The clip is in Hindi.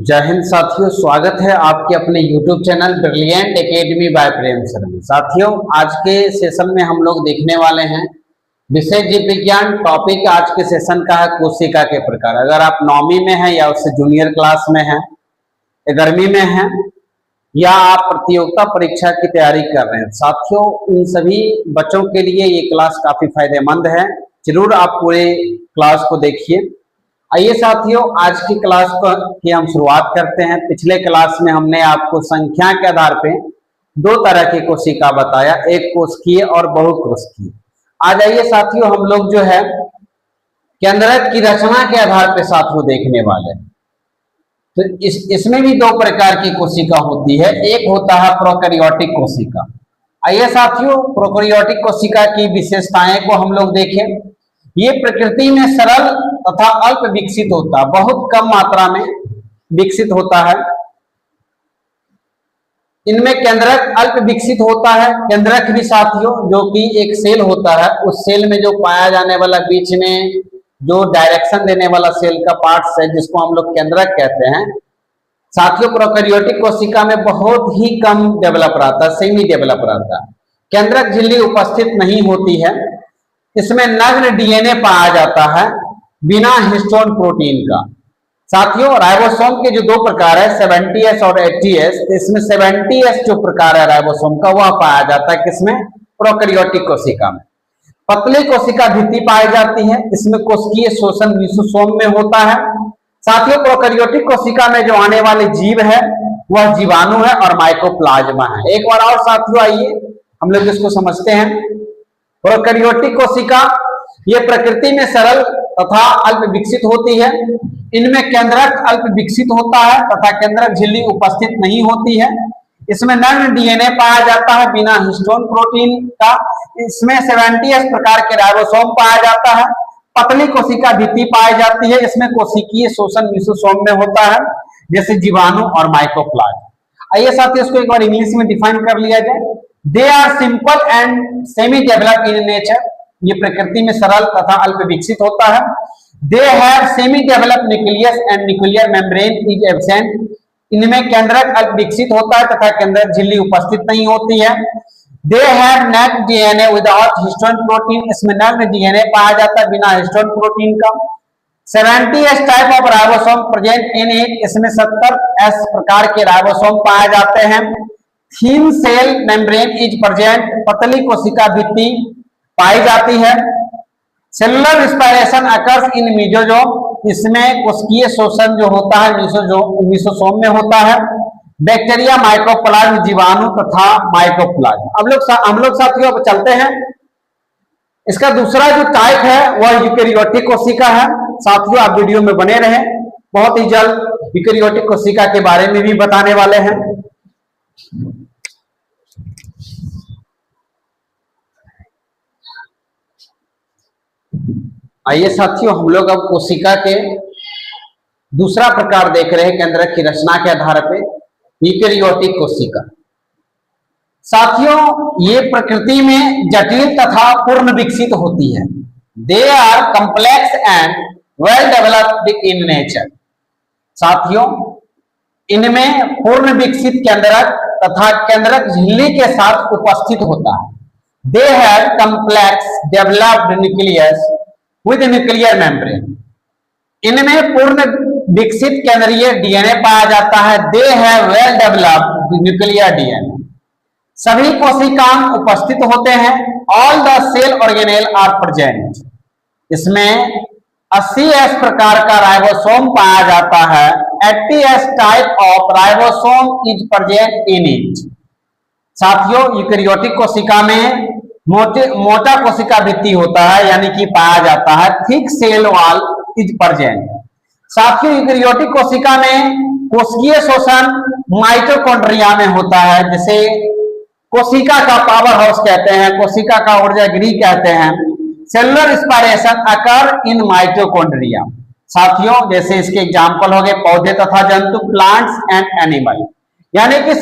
जय हिंद साथियों, स्वागत है आपके अपने YouTube channel brilliant academy by Prem sir में। साथियों, आज के सेशन में हम लोग देखने वाले हैं विषय जीव विज्ञान। टॉपिक आज के सेशन का है कोशिका के प्रकार। अगर आप 9वीं में हैं या उससे जूनियर क्लास में हैं, 11वीं में हैं या आप प्रतियोगिता परीक्षा की तैयारी कर रहे हैं, साथियों उन सभी बच्चों के लिए ये क्लास काफी फायदेमंद है। जरूर आप पूरे क्लास को देखिए। आइए साथियों, आज की क्लास की हम शुरुआत करते हैं। पिछले क्लास में हमने आपको संख्या के आधार पे दो तरह की कोशिका बताया, एक कोशिकीय और बहुकोशिकीय। आज आइए साथियों, हम लोग जो है केंद्रक की रचना के आधार पे साथियों देखने वाले हैं। तो इसमें भी दो प्रकार की कोशिका होती है। एक होता है प्रोकैरियोटिक कोशिका। आइए साथियों, प्रोकैरियोटिक कोशिका की विशेषताएं को हम लोग देखें। ये प्रकृति में सरल तथा अल्प विकसित होता है, बहुत कम मात्रा में विकसित होता है। इनमें केंद्रक अल्प विकसित होता है। केंद्रक भी साथियों जो कि एक सेल होता है, उस सेल में जो पाया जाने वाला बीच में जो डायरेक्शन देने वाला सेल का पार्ट्स है, जिसको हम लोग केंद्रक कहते हैं। साथियों, प्रोकैरियोटिक कोशिका में बहुत ही कम डेवलप रहता है, सेमी डेवलप रहता है। केंद्रक झिल्ली उपस्थित नहीं होती है। इसमें नग्न डीएनए पाया जाता है बिना हिस्टोन प्रोटीन का। साथियों, राइबोसोम के जो दो प्रकार है 70S और 80S, इसमें 70S जो प्रकार है राइबोसोम का वह पाया जाता है किसमें? प्रोकैरियोटिक कोशिका में। पतली कोशिका भित्ति पाई जाती है। इसमें कोशिकीय शोषण लिसोसोम में होता है। साथियों, प्रोकैरियोटिक कोशिका में जो आने वाले जीव है वह जीवाणु है और माइकोप्लाज्मा है। एक बार और साथियों आइए हम लोग इसको समझते हैं। प्रोकैरियोटिक कोशिका ये प्रकृति में सरल तथा अल्प विकसित होती है। इनमें केंद्रक अल्प विकसित होता है तथा केंद्रक झिल्ली उपस्थित नहीं होती है। इसमें नग्न डीएनए पाया जाता है बिना हिस्टोन प्रोटीन का। इसमें 70S प्रकार के राइबोसोम पाया जाता है। पतली कोशिका भित्ति पाई जाती है। इसमें कोशिकीय शोषण लिसोसोम में होता है, जैसे जीवाणु और माइकोप्लाज्मा। आइए साथियों, इसको एक बार इंग्लिश में डिफाइन कर लिया जाए। They are simple and semi develop in nature. ये प्रकृति में सरल तथा अल्प विकसित होता है। They have semi develop nucleus and nuclear membrane is absent. इनमें केंद्रक अल्प विकसित होता है तथा केंद्रक झिल्ली उपस्थित नहीं होती है। दे हैव नग्न डीएनए विदाउट हिस्टोन प्रोटीन। इसमें नग्न डीएनए पाया जाता है बिना हिस्टोन प्रोटीन का। 70S type of ribosome present in it. इसमें 70S प्रकार के राइबोसोम पाए जाते हैं। थीन सेल मेम्ब्रेन इज प्रेजेंट। पतली कोशिका भित्ति पाई जाती है। Cellular respiration occurs in mesosome. इसमें कोशिकीय शोषण जो होता है मेसोसोम में होता है। बैक्टीरिया, माइकोप्लाज्म, जीवाणु तथा माइकोप्लाज्म। हम लोग साथियों अब चलते हैं। इसका दूसरा जो टाइप है वह यूकेरियोटिक कोशिका है। साथियों आप वीडियो में बने रहें, बहुत ही जल्द यूकेरियोटिक कोशिका के बारे में भी बताने वाले हैं। आइए साथियों, हम लोग अब कोशिका के दूसरा प्रकार देख रहे हैं केंद्रक की रचना के आधार पर, यूकेरियोटिक कोशिका। साथियों, ये प्रकृति में जटिल तथा पूर्ण विकसित होती है। They are complex and well developed in nature. साथियों, इनमें पूर्ण विकसित केंद्रक तथा केंद्रक झिल्ली के साथ उपस्थित होता है। They have complex developed nucleus with nuclear membrane. इनमें पूर्ण विकसित केंद्रीय डीएनए पाया जाता है। They have well developed nuclear DNA. सभी कोशिकाएं उपस्थित होते हैं। All the cell organelle are present. इसमें 80S प्रकार का राइबोसोम पाया जाता है। 80S type of ribosome is present in it. साथियों, यूकेरियोटिक कोशिका में मोटा कोशिका भित्ति होता है, यानी कि पाया जाता है। Thick cell wall is present. साथियों, यूकेरियोटिक कोशिका में कोशिकीय शोषण माइटोकॉन्ड्रिया में होता है, जिसे कोशिका का पावर हाउस कहते हैं, कोशिका का ऊर्जा गृह कहते हैं। Cellular respiration occur in mitochondria. साथियों, जैसे इसके एग्जाम्पल हो गए पौधे तथा जंतु, प्लांट्स एंड एनिमल। यानी कि